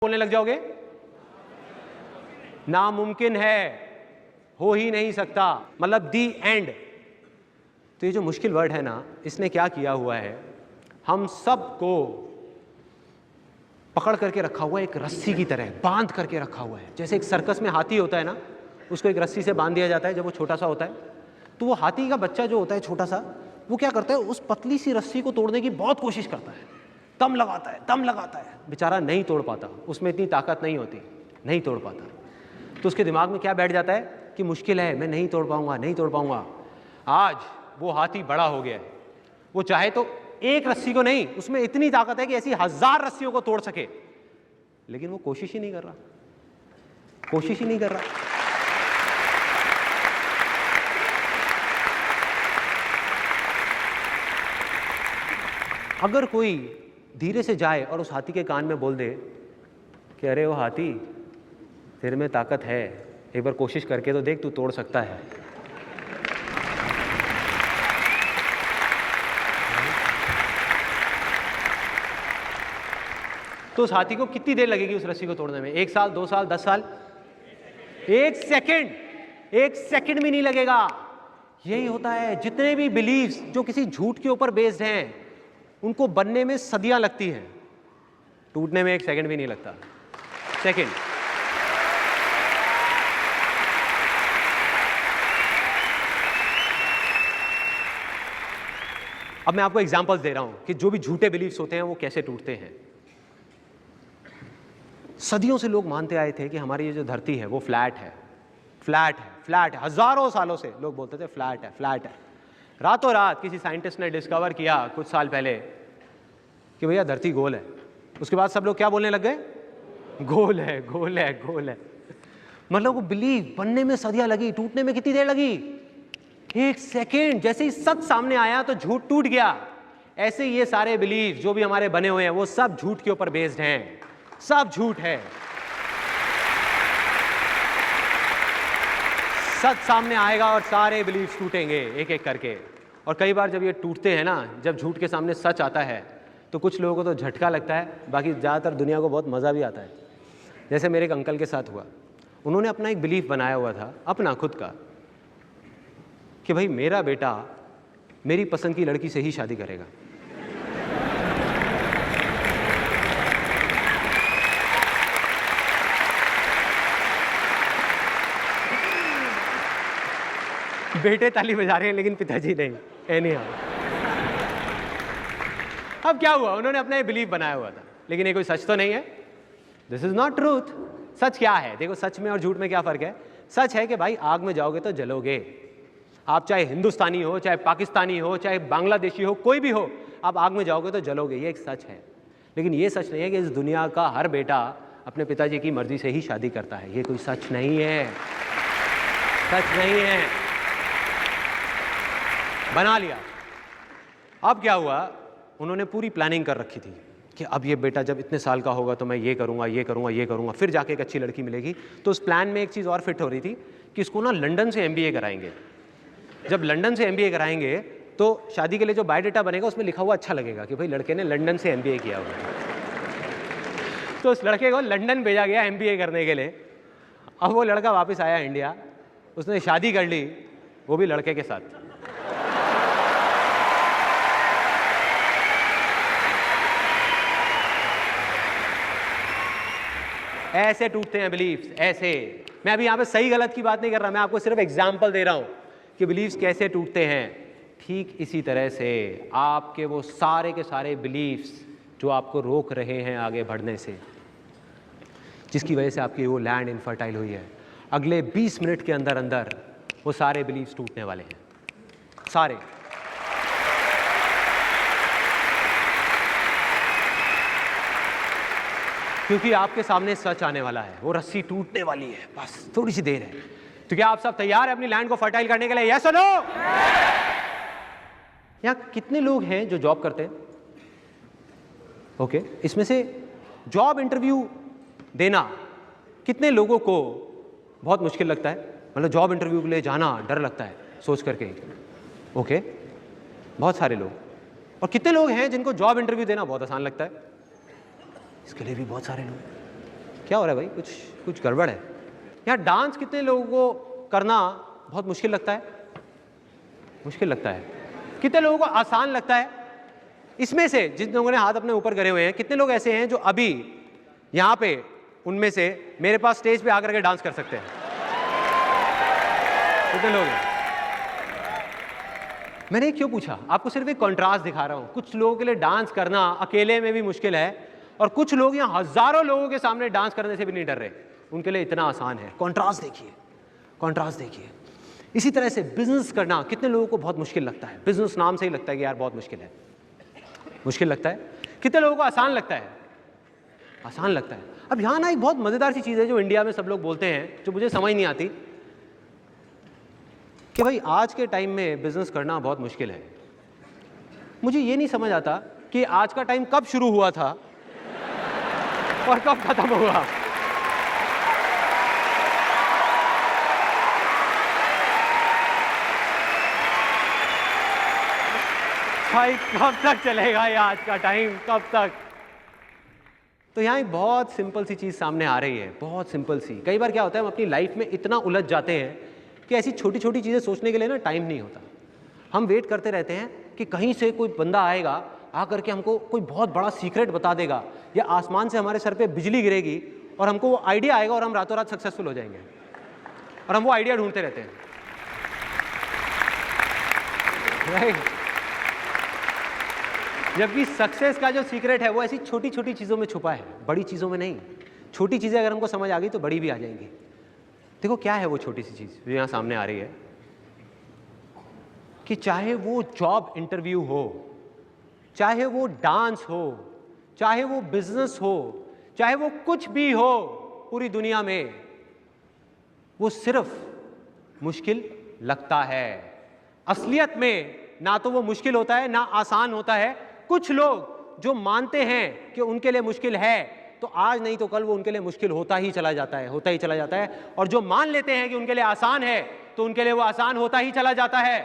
बोलने लग जाओगे? नामुमकिन है, हो ही नहीं सकता, मतलब दी एंड। तो ये जो मुश्किल वर्ड है ना, इसने क्या किया हुआ है, हम सबको पकड़ करके रखा हुआ है, एक रस्सी की तरह बांध करके रखा हुआ है। जैसे एक सर्कस में हाथी होता है ना, उसको एक रस्सी से बांध दिया जाता है जब वो छोटा सा होता है, तो वो हाथी का बच्चा जो होता है छोटा सा, वो क्या करता है, उस पतली सी रस्सी को तोड़ने की बहुत कोशिश करता है, दम लगाता है, बेचारा नहीं तोड़ पाता, उसमें इतनी ताकत नहीं होती, नहीं तोड़ पाता। तो उसके दिमाग में क्या बैठ जाता है कि मुश्किल है, मैं नहीं तोड़ पाऊंगा। आज वो हाथी बड़ा हो गया है, वो चाहे तो एक रस्सी को नहीं, उसमें इतनी ताकत है कि ऐसी 1000 रस्सियों को तोड़ सके, लेकिन वो कोशिश ही नहीं कर रहा। अगर कोई धीरे से जाए और उस हाथी के कान में बोल दे कि अरे वो हाथी, तेरे में ताकत है, एक बार कोशिश करके तो देख, तू तोड़ सकता है, तो उस हाथी को कितनी देर लगेगी उस रस्सी को तोड़ने में? 1 साल, 2 साल, 10 साल? 1 सेकंड भी नहीं लगेगा। यही होता है, जितने भी बिलीव्स जो किसी झूठ के ऊपर बेस्ड हैं, उनको बनने में सदियां लगती हैं, टूटने में 1 सेकंड भी नहीं लगता। सेकंड। अब मैं आपको एग्जांपल्स दे रहा हूं कि जो भी झूठे बिलीव्स होते हैं वो कैसे टूटते हैं। सदियों से लोग मानते आए थे कि हमारी ये जो धरती है वो फ्लैट है। हजारों सालों से लोग बोलते थे फ्लैट है। रातों रात किसी साइंटिस्ट ने डिस्कवर किया कुछ साल पहले कि भैया धरती गोल है। उसके बाद सब लोग क्या बोलने लग गए? गोल है। मतलब वो बिलीव बनने में सदियां लगी, टूटने में कितनी देर लगी? 1 सेकेंड। जैसे ही सच सामने आया तो झूठ टूट गया। ऐसे ये सारे बिलीव जो भी हमारे बने हुए हैं वो सब झूठ के ऊपर बेस्ड हैं, सब झूठ है। सच सामने आएगा और सारे बिलीव टूटेंगे एक एक करके। और कई बार जब ये टूटते हैं ना, जब झूठ के सामने सच आता है तो कुछ लोगों को तो झटका लगता है, बाकी ज़्यादातर दुनिया को बहुत मज़ा भी आता है। जैसे मेरे एक अंकल के साथ हुआ, उन्होंने अपना एक बिलीफ बनाया हुआ था, अपना खुद का, कि भाई मेरा बेटा मेरी पसंद की लड़की से ही शादी करेगा। बेटे ताली बजा रहे हैं लेकिन पिताजी नहीं। एनीहाउ, अब क्या हुआ, उन्होंने अपना ये बिलीफ बनाया हुआ था, लेकिन ये कोई सच तो नहीं है। This is not truth. सच क्या है? देखो, सच में और झूठ में क्या फर्क है? सच है कि भाई आग में जाओगे तो जलोगे। आप चाहे हिंदुस्तानी हो, चाहे पाकिस्तानी हो, चाहे बांग्लादेशी हो, कोई भी हो, आप आग में जाओगे तो जलोगे, ये एक सच है। लेकिन ये सच नहीं है कि इस दुनिया का हर बेटा अपने पिताजी की मर्जी से ही शादी करता है। ये कोई सच नहीं है, बना लिया। अब क्या हुआ, उन्होंने पूरी प्लानिंग कर रखी थी कि अब ये बेटा जब इतने साल का होगा तो मैं ये करूँगा, फिर जाके एक अच्छी लड़की मिलेगी। तो उस प्लान में एक चीज़ और फिट हो रही थी कि इसको ना लंदन से MBA कराएंगे। जब लंदन से MBA कराएंगे तो शादी के लिए जो बायोडाटा बनेगा उसमें लिखा हुआ अच्छा लगेगा कि भाई लड़के ने लंदन से MBA किया हुआ है। तो उस लड़के को लंदन भेजा गया MBA करने के लिए। अब वो लड़का वापस आया इंडिया, उसने शादी कर ली, वो भी लड़के के साथ। ऐसे टूटते हैं बिलीफ्स, ऐसे। मैं अभी यहाँ पे सही गलत की बात नहीं कर रहा, मैं आपको सिर्फ एग्जाम्पल दे रहा हूँ कि बिलीफ्स कैसे टूटते हैं। ठीक इसी तरह से आपके वो सारे के सारे बिलीफ्स जो आपको रोक रहे हैं आगे बढ़ने से, जिसकी वजह से आपकी वो लैंड इनफर्टाइल हुई है, अगले 20 मिनट के अंदर अंदर वो सारे बिलीफ्स टूटने वाले हैं, सारे। क्योंकि आपके सामने सच आने वाला है, वो रस्सी टूटने वाली है, बस थोड़ी सी देर है। तो क्या आप सब तैयार हैं अपनी लैंड को फर्टाइल करने के लिए? यस और नो? यहाँ कितने लोग हैं जो जॉब करते हैं? ओके, इसमें से जॉब इंटरव्यू देना कितने लोगों को बहुत मुश्किल लगता है? मतलब जॉब इंटरव्यू के लिए जाना डर लगता है सोच करके। ओके, बहुत सारे लोग। और कितने लोग हैं जिनको जॉब इंटरव्यू देना बहुत आसान लगता है? इसके लिए भी बहुत सारे लोग। क्या हो रहा है भाई? कुछ कुछ गड़बड़ है यहाँ। डांस कितने लोगों को करना बहुत मुश्किल लगता है? मुश्किल लगता है। कितने लोगों को आसान लगता है? इसमें से जिन लोगों ने हाथ अपने ऊपर करे हुए हैं, कितने लोग ऐसे हैं जो अभी यहाँ पे उनमें से मेरे पास स्टेज पे आकर के डांस कर सकते हैं? कितने लोग हैं? मैंने क्यों पूछा? आपको सिर्फ एक कॉन्ट्रास्ट दिखा रहा हूं। कुछ लोगों के लिए डांस करना अकेले में भी मुश्किल है और कुछ लोग यहाँ हजारों लोगों के सामने डांस करने से भी नहीं डर रहे, उनके लिए इतना आसान है। कॉन्ट्रास्ट देखिए, कॉन्ट्रास्ट देखिए। इसी तरह से बिजनेस करना कितने लोगों को बहुत मुश्किल लगता है? बिजनेस नाम से ही लगता है कि यार बहुत मुश्किल है, मुश्किल लगता है। कितने लोगों को आसान लगता है? आसान लगता है। अब यहाँ ना एक बहुत मजेदार सी चीज है जो इंडिया में सब लोग बोलते हैं, जो मुझे समझ नहीं आती, कि भाई आज के टाइम में बिजनेस करना बहुत मुश्किल है। मुझे ये नहीं समझ आता कि आज का टाइम कब शुरू हुआ था और कब खत्म हुआ। भाई कब तक चलेगा ये आज का टाइम, कब तक? तो यहाँ एक बहुत सिंपल सी चीज सामने आ रही है, बहुत सिंपल सी। कई बार क्या होता है, हम अपनी लाइफ में इतना उलझ जाते हैं कि ऐसी छोटी छोटी चीजें सोचने के लिए ना टाइम नहीं होता। हम वेट करते रहते हैं कि कहीं से कोई बंदा आएगा, आकर के हमको कोई बहुत बड़ा सीक्रेट बता देगा, या आसमान से हमारे सर पे बिजली गिरेगी और हमको वो आइडिया आएगा और हम रातों रात सक्सेसफुल हो जाएंगे। और हम वो आइडिया ढूंढते रहते हैं, राइट? जबकि सक्सेस का जो सीक्रेट है वो ऐसी छोटी छोटी चीज़ों में छुपा है, बड़ी चीज़ों में नहीं। छोटी चीज़ें अगर हमको समझ आ गई तो बड़ी भी आ जाएंगी। देखो क्या है वो छोटी सी चीज़ जो यहाँ सामने आ रही है, कि चाहे वो जॉब इंटरव्यू हो, चाहे वो डांस हो, चाहे वो बिजनेस हो, चाहे वो कुछ भी हो पूरी दुनिया में, वो सिर्फ मुश्किल लगता है। असलियत में ना तो वो मुश्किल होता है ना आसान होता है। कुछ लोग जो मानते हैं कि उनके लिए मुश्किल है, तो आज नहीं तो कल वो उनके लिए मुश्किल होता ही चला जाता है, होता ही चला जाता है। और जो मान लेते हैं कि उनके लिए आसान है, तो उनके लिए वो आसान होता ही चला जाता है।